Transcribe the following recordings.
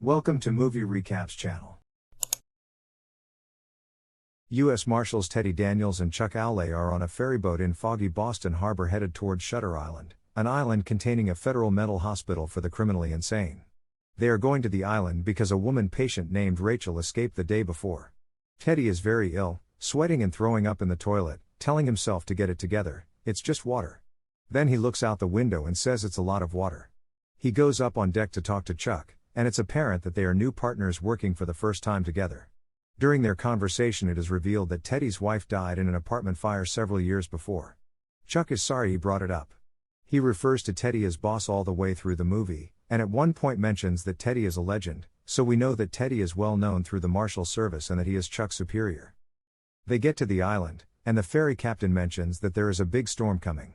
Welcome to Movie Recaps channel. U.S. Marshals Teddy Daniels and Chuck Owley are on a ferryboat in foggy Boston Harbor headed towards Shutter Island, an island containing a federal mental hospital for the criminally insane. They are going to the island because a woman patient named Rachel escaped the day before. Teddy is very ill, sweating and throwing up in the toilet, telling himself to get it together, it's just water. Then he looks out the window and says it's a lot of water. He goes up on deck to talk to Chuck, and it's apparent that they are new partners working for the first time together. During their conversation it is revealed that Teddy's wife died in an apartment fire several years before. Chuck is sorry he brought it up. He refers to Teddy as boss all the way through the movie, and at one point mentions that Teddy is a legend, so we know that Teddy is well known through the Marshal Service and that he is Chuck's superior. They get to the island, and the ferry captain mentions that there is a big storm coming.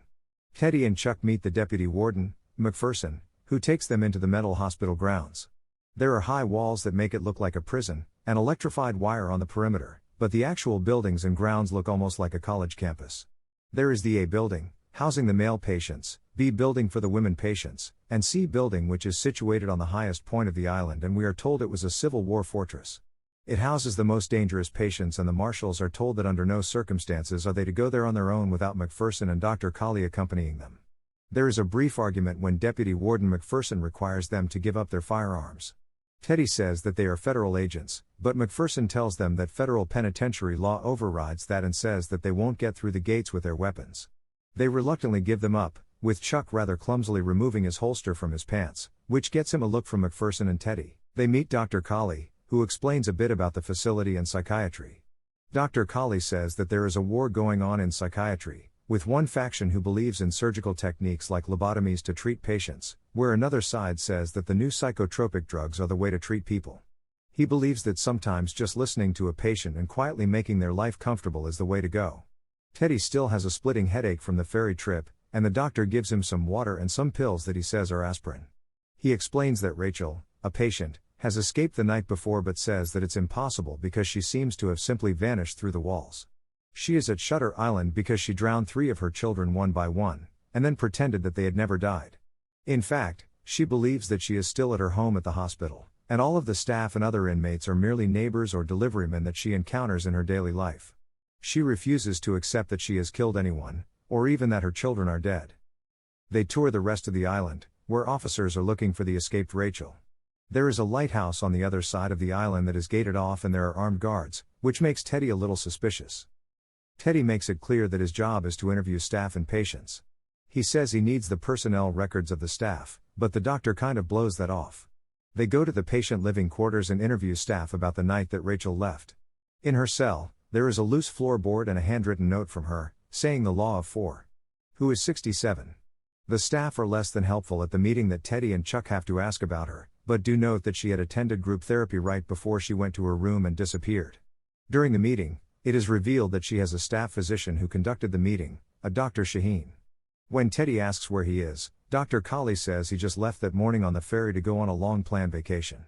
Teddy and Chuck meet the deputy warden, McPherson, who takes them into the mental hospital grounds. There are high walls that make it look like a prison, and electrified wire on the perimeter, but the actual buildings and grounds look almost like a college campus. There is the A building, housing the male patients, B building for the women patients, and C building which is situated on the highest point of the island, and we are told it was a Civil War fortress. It houses the most dangerous patients, and the marshals are told that under no circumstances are they to go there on their own without McPherson and Dr. Colley accompanying them. There is a brief argument when Deputy Warden McPherson requires them to give up their firearms. Teddy says that they are federal agents, but McPherson tells them that federal penitentiary law overrides that and says that they won't get through the gates with their weapons. They reluctantly give them up, with Chuck rather clumsily removing his holster from his pants, which gets him a look from McPherson and Teddy. They meet Dr. Colley, who explains a bit about the facility and psychiatry. Dr. Colley says that there is a war going on in psychiatry, with one faction who believes in surgical techniques like lobotomies to treat patients, where another side says that the new psychotropic drugs are the way to treat people. He believes that sometimes just listening to a patient and quietly making their life comfortable is the way to go. Teddy still has a splitting headache from the ferry trip, and the doctor gives him some water and some pills that he says are aspirin. He explains that Rachel, a patient, has escaped the night before but says that it's impossible because she seems to have simply vanished through the walls. She is at Shutter Island because she drowned 3 of her children one by one, and then pretended that they had never died. In fact, she believes that she is still at her home at the hospital, and all of the staff and other inmates are merely neighbors or deliverymen that she encounters in her daily life. She refuses to accept that she has killed anyone, or even that her children are dead. They tour the rest of the island, where officers are looking for the escaped Rachel. There is a lighthouse on the other side of the island that is gated off and there are armed guards, which makes Teddy a little suspicious. Teddy makes it clear that his job is to interview staff and patients. He says he needs the personnel records of the staff, but the doctor kind of blows that off. They go to the patient living quarters and interview staff about the night that Rachel left. In her cell, there is a loose floorboard and a handwritten note from her, saying the law of 4. Who is 67. The staff are less than helpful at the meeting that Teddy and Chuck have to ask about her, but do note that she had attended group therapy right before she went to her room and disappeared. During the meeting, it is revealed that she has a staff physician who conducted the meeting, a Dr. Shaheen. When Teddy asks where he is, Dr. Colley says he just left that morning on the ferry to go on a long-planned vacation.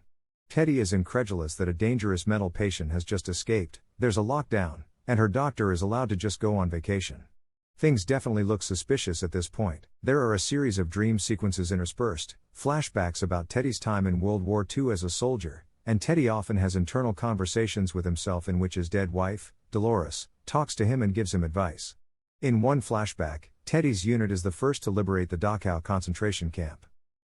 Teddy is incredulous that a dangerous mental patient has just escaped, there's a lockdown, and her doctor is allowed to just go on vacation. Things definitely look suspicious at this point. There are a series of dream sequences interspersed, flashbacks about Teddy's time in World War II as a soldier, and Teddy often has internal conversations with himself in which his dead wife, Dolores, talks to him and gives him advice. In one flashback, Teddy's unit is the first to liberate the Dachau concentration camp.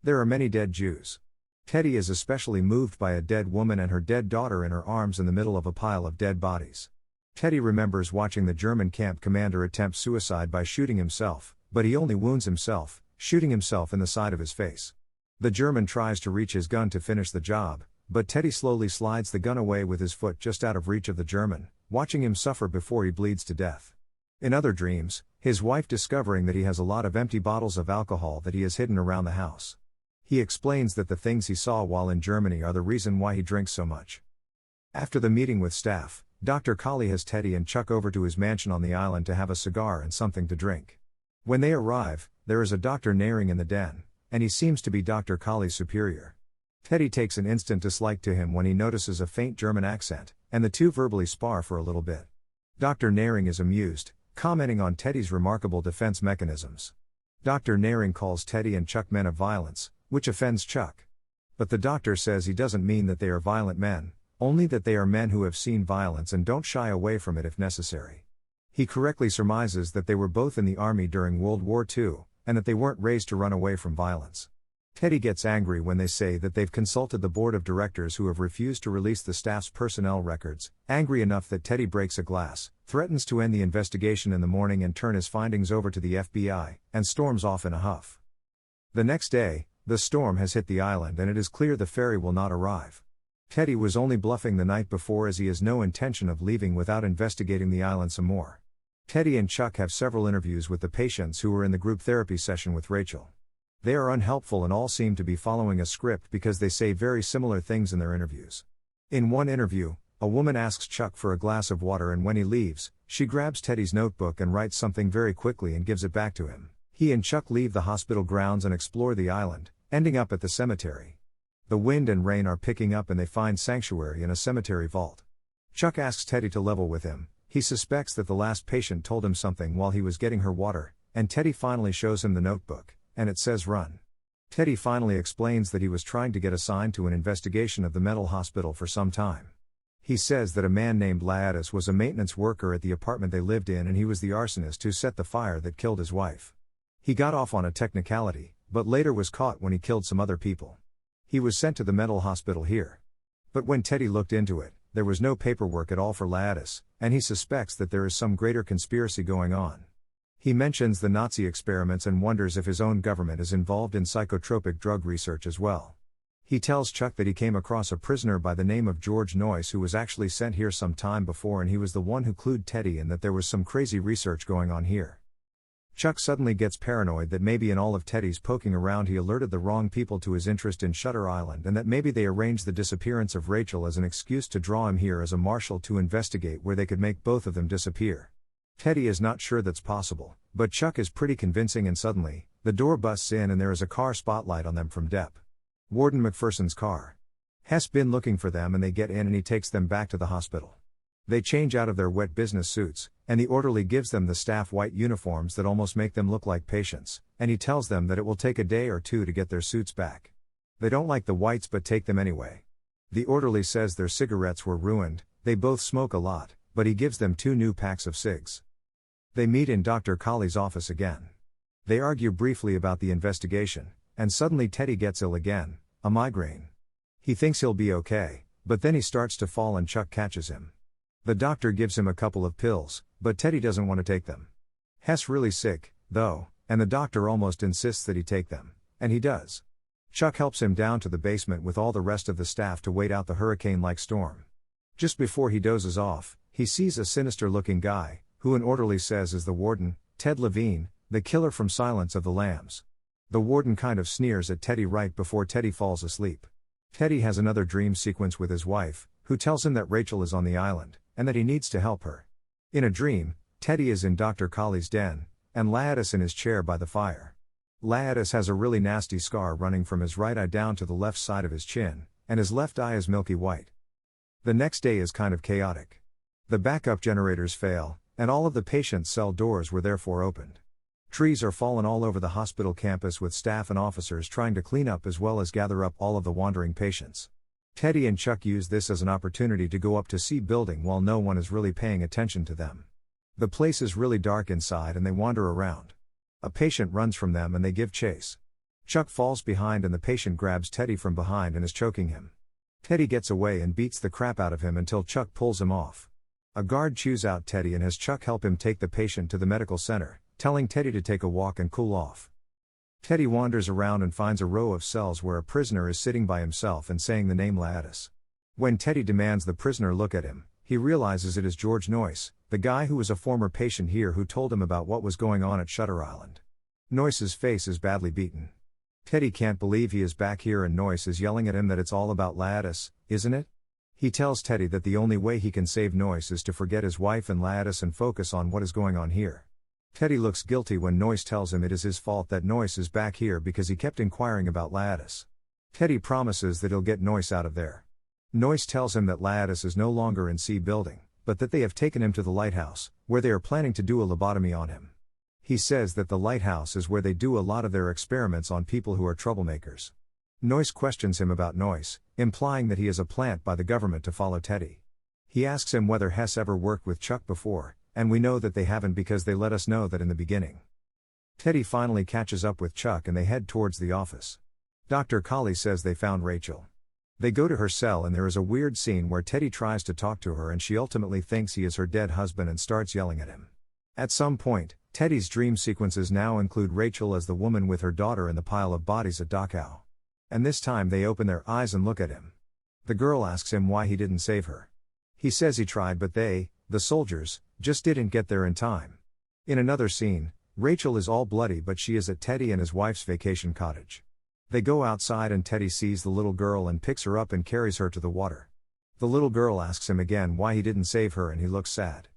There are many dead Jews. Teddy is especially moved by a dead woman and her dead daughter in her arms in the middle of a pile of dead bodies. Teddy remembers watching the German camp commander attempt suicide by shooting himself, but he only wounds himself, shooting himself in the side of his face. The German tries to reach his gun to finish the job, but Teddy slowly slides the gun away with his foot just out of reach of the German, watching him suffer before he bleeds to death. In other dreams, his wife discovering that he has a lot of empty bottles of alcohol that he has hidden around the house. He explains that the things he saw while in Germany are the reason why he drinks so much. After the meeting with staff, Dr. Colley has Teddy and Chuck over to his mansion on the island to have a cigar and something to drink. When they arrive, there is a Dr. Naring in the den, and he seems to be Dr. Colley's superior. Teddy takes an instant dislike to him when he notices a faint German accent, and the two verbally spar for a little bit. Dr. Naring is amused, commenting on Teddy's remarkable defense mechanisms. Dr. Naring calls Teddy and Chuck men of violence, which offends Chuck. But the doctor says he doesn't mean that they are violent men, only that they are men who have seen violence and don't shy away from it if necessary. He correctly surmises that they were both in the army during World War II, and that they weren't raised to run away from violence. Teddy gets angry when they say that they've consulted the board of directors who have refused to release the staff's personnel records, angry enough that Teddy breaks a glass, threatens to end the investigation in the morning and turn his findings over to the FBI, and storms off in a huff. The next day, the storm has hit the island and it is clear the ferry will not arrive. Teddy was only bluffing the night before as he has no intention of leaving without investigating the island some more. Teddy and Chuck have several interviews with the patients who were in the group therapy session with Rachel. They are unhelpful and all seem to be following a script because they say very similar things in their interviews. In one interview, a woman asks Chuck for a glass of water and when he leaves, she grabs Teddy's notebook and writes something very quickly and gives it back to him. He and Chuck leave the hospital grounds and explore the island, ending up at the cemetery. The wind and rain are picking up and they find sanctuary in a cemetery vault. Chuck asks Teddy to level with him. He suspects that the last patient told him something while he was getting her water, and Teddy finally shows him the notebook, and it says run. Teddy finally explains that he was trying to get assigned to an investigation of the mental hospital for some time. He says that a man named Laadis was a maintenance worker at the apartment they lived in and he was the arsonist who set the fire that killed his wife. He got off on a technicality, but later was caught when he killed some other people. He was sent to the mental hospital here. But when Teddy looked into it, there was no paperwork at all for Laadis, and he suspects that there is some greater conspiracy going on. He mentions the Nazi experiments and wonders if his own government is involved in psychotropic drug research as well. He tells Chuck that he came across a prisoner by the name of George Noyce who was actually sent here some time before and he was the one who clued Teddy in that there was some crazy research going on here. Chuck suddenly gets paranoid that maybe in all of Teddy's poking around he alerted the wrong people to his interest in Shutter Island and that maybe they arranged the disappearance of Rachel as an excuse to draw him here as a marshal to investigate where they could make both of them disappear. Teddy is not sure that's possible, but Chuck is pretty convincing and suddenly, the door busts in and there is a car spotlight on them from Depp. Warden McPherson's car. Hess been looking for them and they get in and he takes them back to the hospital. They change out of their wet business suits, and the orderly gives them the staff white uniforms that almost make them look like patients, and he tells them that it will take a day or two to get their suits back. They don't like the whites but take them anyway. The orderly says their cigarettes were ruined, they both smoke a lot, but he gives them 2 new packs of cigs. They meet in Dr. Colley's office again. They argue briefly about the investigation, and suddenly Teddy gets ill again, a migraine. He thinks he'll be okay, but then he starts to fall and Chuck catches him. The doctor gives him a couple of pills, but Teddy doesn't want to take them. Hess really sick, though, and the doctor almost insists that he take them, and he does. Chuck helps him down to the basement with all the rest of the staff to wait out the hurricane-like storm. Just before he dozes off, he sees a sinister-looking guy, who an orderly says is the warden, Ted Levine, the killer from Silence of the Lambs. The warden kind of sneers at Teddy right before Teddy falls asleep. Teddy has another dream sequence with his wife, who tells him that Rachel is on the island, and that he needs to help her. In a dream, Teddy is in Dr. Colley's den, and Laadis in his chair by the fire. Laadis has a really nasty scar running from his right eye down to the left side of his chin, and his left eye is milky white. The next day is kind of chaotic. The backup generators fail, and all of the patients' cell doors were therefore opened. Trees are fallen all over the hospital campus with staff and officers trying to clean up as well as gather up all of the wandering patients. Teddy and Chuck use this as an opportunity to go up to C building while no one is really paying attention to them. The place is really dark inside and they wander around. A patient runs from them and they give chase. Chuck falls behind and the patient grabs Teddy from behind and is choking him. Teddy gets away and beats the crap out of him until Chuck pulls him off. A guard chews out Teddy and has Chuck help him take the patient to the medical center, telling Teddy to take a walk and cool off. Teddy wanders around and finds a row of cells where a prisoner is sitting by himself and saying the name Laadis. When Teddy demands the prisoner look at him, he realizes it is George Noyce, the guy who was a former patient here who told him about what was going on at Shutter Island. Noyce's face is badly beaten. Teddy can't believe he is back here and Noyce is yelling at him that it's all about Laadis, isn't it? He tells Teddy that the only way he can save Noyce is to forget his wife and Laadis and focus on what is going on here. Teddy looks guilty when Noyce tells him it is his fault that Noyce is back here because he kept inquiring about Laadis. Teddy promises that he'll get Noyce out of there. Noyce tells him that Laadis is no longer in C building, but that they have taken him to the lighthouse, where they are planning to do a lobotomy on him. He says that the lighthouse is where they do a lot of their experiments on people who are troublemakers. Noyce questions him about Noyce, implying that he is a plant by the government to follow Teddy. He asks him whether Hess ever worked with Chuck before, and we know that they haven't because they let us know that in the beginning. Teddy finally catches up with Chuck and they head towards the office. Dr. Colley says they found Rachel. They go to her cell and there is a weird scene where Teddy tries to talk to her and she ultimately thinks he is her dead husband and starts yelling at him. At some point, Teddy's dream sequences now include Rachel as the woman with her daughter in the pile of bodies at Dachau. And this time they open their eyes and look at him. The girl asks him why he didn't save her. He says he tried but they, the soldiers, just didn't get there in time. In another scene, Rachel is all bloody but she is at Teddy and his wife's vacation cottage. They go outside and Teddy sees the little girl and picks her up and carries her to the water. The little girl asks him again why he didn't save her and he looks sad.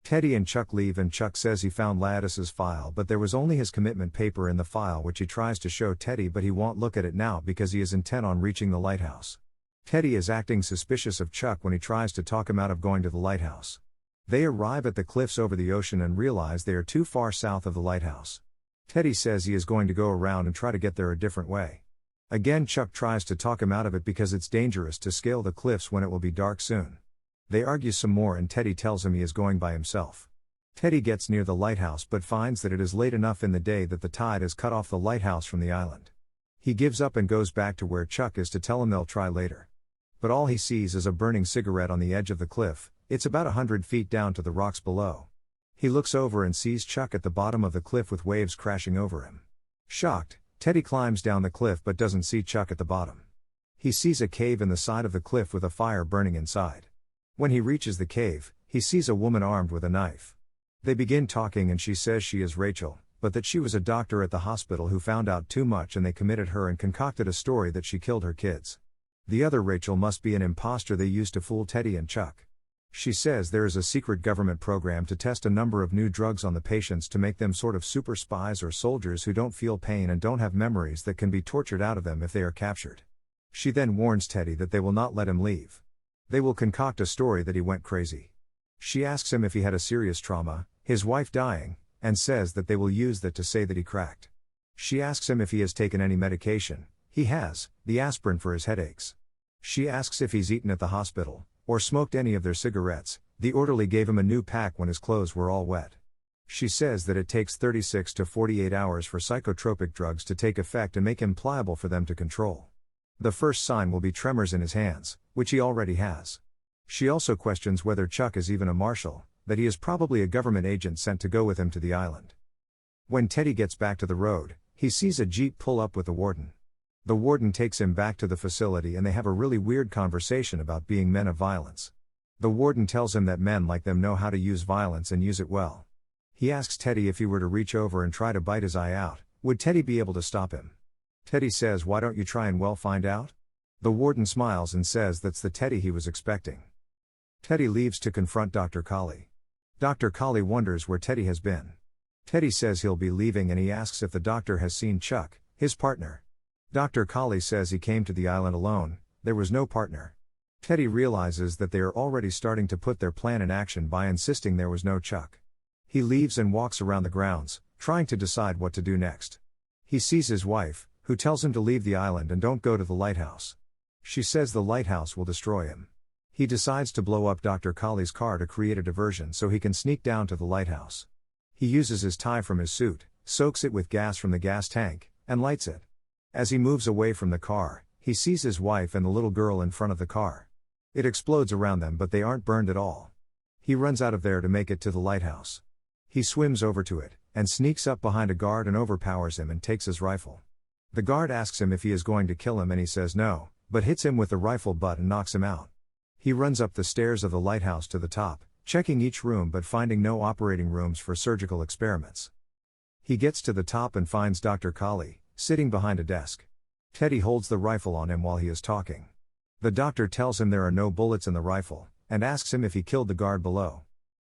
Teddy and Chuck leave and Chuck says he found Lattice's file but there was only his commitment paper in the file which he tries to show Teddy but he won't look at it now because he is intent on reaching the lighthouse. Teddy is acting suspicious of Chuck when he tries to talk him out of going to the lighthouse. They arrive at the cliffs over the ocean and realize they are too far south of the lighthouse. Teddy says he is going to go around and try to get there a different way. Again Chuck tries to talk him out of it because it's dangerous to scale the cliffs when it will be dark soon. They argue some more and Teddy tells him he is going by himself. Teddy gets near the lighthouse but finds that it is late enough in the day that the tide has cut off the lighthouse from the island. He gives up and goes back to where Chuck is to tell him they'll try later. But all he sees is a burning cigarette on the edge of the cliff. It's about 100 feet down to the rocks below. He looks over and sees Chuck at the bottom of the cliff with waves crashing over him. Shocked, Teddy climbs down the cliff but doesn't see Chuck at the bottom. He sees a cave in the side of the cliff with a fire burning inside. When he reaches the cave, he sees a woman armed with a knife. They begin talking and she says she is Rachel, but that she was a doctor at the hospital who found out too much and they committed her and concocted a story that she killed her kids. The other Rachel must be an imposter they used to fool Teddy and Chuck. She says there is a secret government program to test a number of new drugs on the patients to make them sort of super spies or soldiers who don't feel pain and don't have memories that can be tortured out of them if they are captured. She then warns Teddy that they will not let him leave. They will concoct a story that he went crazy. She asks him if he had a serious trauma, his wife dying, and says that they will use that to say that he cracked. She asks him if he has taken any medication. He has, the aspirin for his headaches. She asks if he's eaten at the hospital, or smoked any of their cigarettes. The orderly gave him a new pack when his clothes were all wet. She says that it takes 36 to 48 hours for psychotropic drugs to take effect and make him pliable for them to control. The first sign will be tremors in his hands, which he already has. She also questions whether Chuck is even a marshal, that he is probably a government agent sent to go with him to the island. When Teddy gets back to the road, he sees a jeep pull up with the warden. The warden takes him back to the facility and they have a really weird conversation about being men of violence. The warden tells him that men like them know how to use violence and use it well. He asks Teddy if he were to reach over and try to bite his eye out, would Teddy be able to stop him? Teddy says, why don't you try and find out? The warden smiles and says that's the Teddy he was expecting. Teddy leaves to confront Dr. Colley. Dr. Colley wonders where Teddy has been. Teddy says he'll be leaving and he asks if the doctor has seen Chuck, his partner. Dr. Colley says he came to the island alone, there was no partner. Teddy realizes that they are already starting to put their plan in action by insisting there was no Chuck. He leaves and walks around the grounds, trying to decide what to do next. He sees his wife, who tells him to leave the island and don't go to the lighthouse. She says the lighthouse will destroy him. He decides to blow up Dr. Colley's car to create a diversion so he can sneak down to the lighthouse. He uses his tie from his suit, soaks it with gas from the gas tank, and lights it. As he moves away from the car, he sees his wife and the little girl in front of the car. It explodes around them but they aren't burned at all. He runs out of there to make it to the lighthouse. He swims over to it, and sneaks up behind a guard and overpowers him and takes his rifle. The guard asks him if he is going to kill him and he says no, but hits him with the rifle butt and knocks him out. He runs up the stairs of the lighthouse to the top, checking each room but finding no operating rooms for surgical experiments. He gets to the top and finds Dr. Colley, sitting behind a desk. Teddy holds the rifle on him while he is talking. The doctor tells him there are no bullets in the rifle, and asks him if he killed the guard below.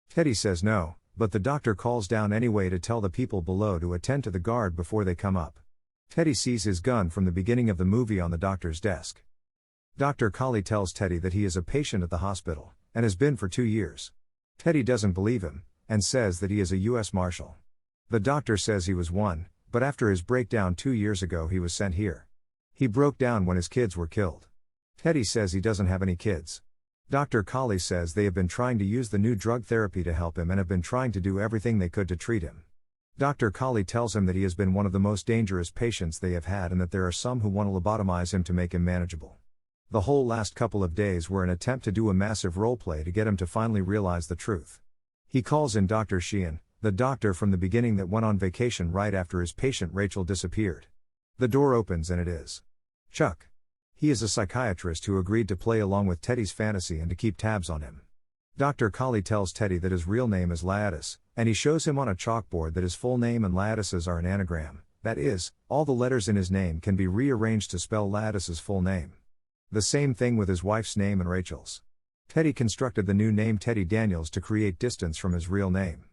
Teddy says no, but the doctor calls down anyway to tell the people below to attend to the guard before they come up. Teddy sees his gun from the beginning of the movie on the doctor's desk. Dr. Colley tells Teddy that he is a patient at the hospital, and has been for 2 years. Teddy doesn't believe him, and says that he is a U.S. Marshal. The doctor says he was one, but after his breakdown 2 years ago he was sent here. He broke down when his kids were killed. Teddy says he doesn't have any kids. Dr. Colley says they have been trying to use the new drug therapy to help him and have been trying to do everything they could to treat him. Dr. Colley tells him that he has been one of the most dangerous patients they have had and that there are some who want to lobotomize him to make him manageable. The whole last couple of days were an attempt to do a massive roleplay to get him to finally realize the truth. He calls in Dr. Sheehan, the doctor from the beginning that went on vacation right after his patient Rachel disappeared. The door opens and it is Chuck. He is a psychiatrist who agreed to play along with Teddy's fantasy and to keep tabs on him. Dr. Colley tells Teddy that his real name is Laetus, and he shows him on a chalkboard that his full name and Laetus's are an anagram, that is, all the letters in his name can be rearranged to spell Laetus's full name. The same thing with his wife's name and Rachel's. Teddy constructed the new name Teddy Daniels to create distance from his real name.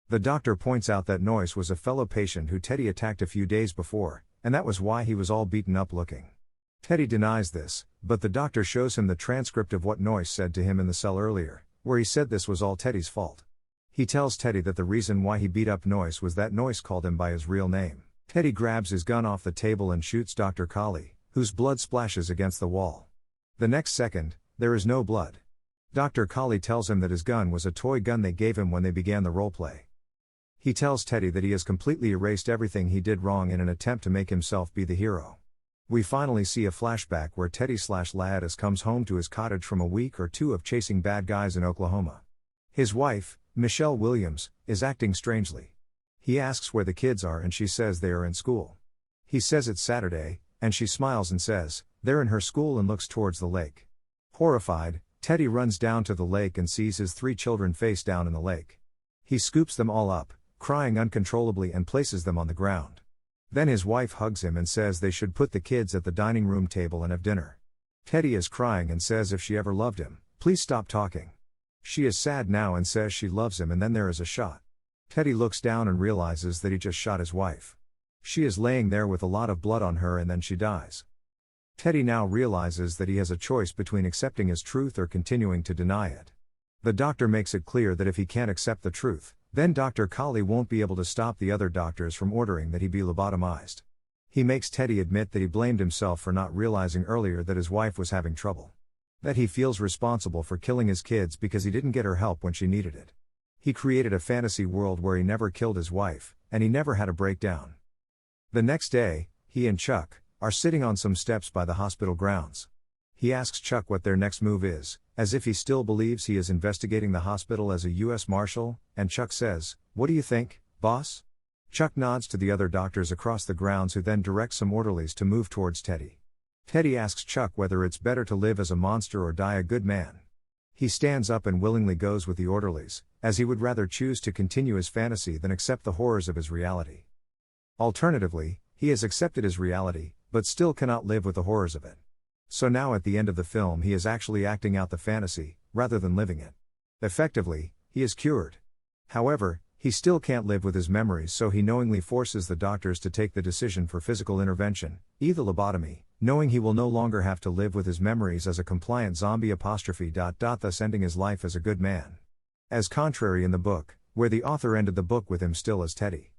The doctor points out that Noyce was a fellow patient who Teddy attacked a few days before, and that was why he was all beaten up looking. Teddy denies this, but the doctor shows him the transcript of what Noyce said to him in the cell earlier, where he said this was all Teddy's fault. He tells Teddy that the reason why he beat up Noyce was that Noyce called him by his real name. Teddy grabs his gun off the table and shoots Dr. Colley, whose blood splashes against the wall. The next second, there is no blood. Dr. Colley tells him that his gun was a toy gun they gave him when they began the roleplay. He tells Teddy that he has completely erased everything he did wrong in an attempt to make himself be the hero. We finally see a flashback where Teddy/Laetus comes home to his cottage from a week or two of chasing bad guys in Oklahoma. His wife, Michelle Williams, is acting strangely. He asks where the kids are and she says they are in school. He says it's Saturday, and she smiles and says, they're in her school and looks towards the lake. Horrified, Teddy runs down to the lake and sees his 3 children face down in the lake. He scoops them all up, crying uncontrollably and places them on the ground. Then his wife hugs him and says they should put the kids at the dining room table and have dinner. Teddy is crying and says if she ever loved him, please stop talking. She is sad now and says she loves him, and then there is a shot. Teddy looks down and realizes that he just shot his wife. She is laying there with a lot of blood on her and then she dies. Teddy now realizes that he has a choice between accepting his truth or continuing to deny it. The doctor makes it clear that if he can't accept the truth, then Dr. Colley won't be able to stop the other doctors from ordering that he be lobotomized. He makes Teddy admit that he blamed himself for not realizing earlier that his wife was having trouble. That he feels responsible for killing his kids because he didn't get her help when she needed it. He created a fantasy world where he never killed his wife, and he never had a breakdown. The next day, he and Chuck are sitting on some steps by the hospital grounds. He asks Chuck what their next move is, as if he still believes he is investigating the hospital as a U.S. Marshal, and Chuck says, "What do you think, boss?" Chuck nods to the other doctors across the grounds, who then direct some orderlies to move towards Teddy. Teddy asks Chuck whether it's better to live as a monster or die a good man. He stands up and willingly goes with the orderlies, as he would rather choose to continue his fantasy than accept the horrors of his reality. Alternatively, he has accepted his reality, but still cannot live with the horrors of it. So now at the end of the film he is actually acting out the fantasy, rather than living it. Effectively, he is cured. However, he still can't live with his memories, so he knowingly forces the doctors to take the decision for physical intervention, either lobotomy, knowing he will no longer have to live with his memories as a compliant zombie thus ending his life as a good man. As contrary in the book, where the author ended the book with him still as Teddy.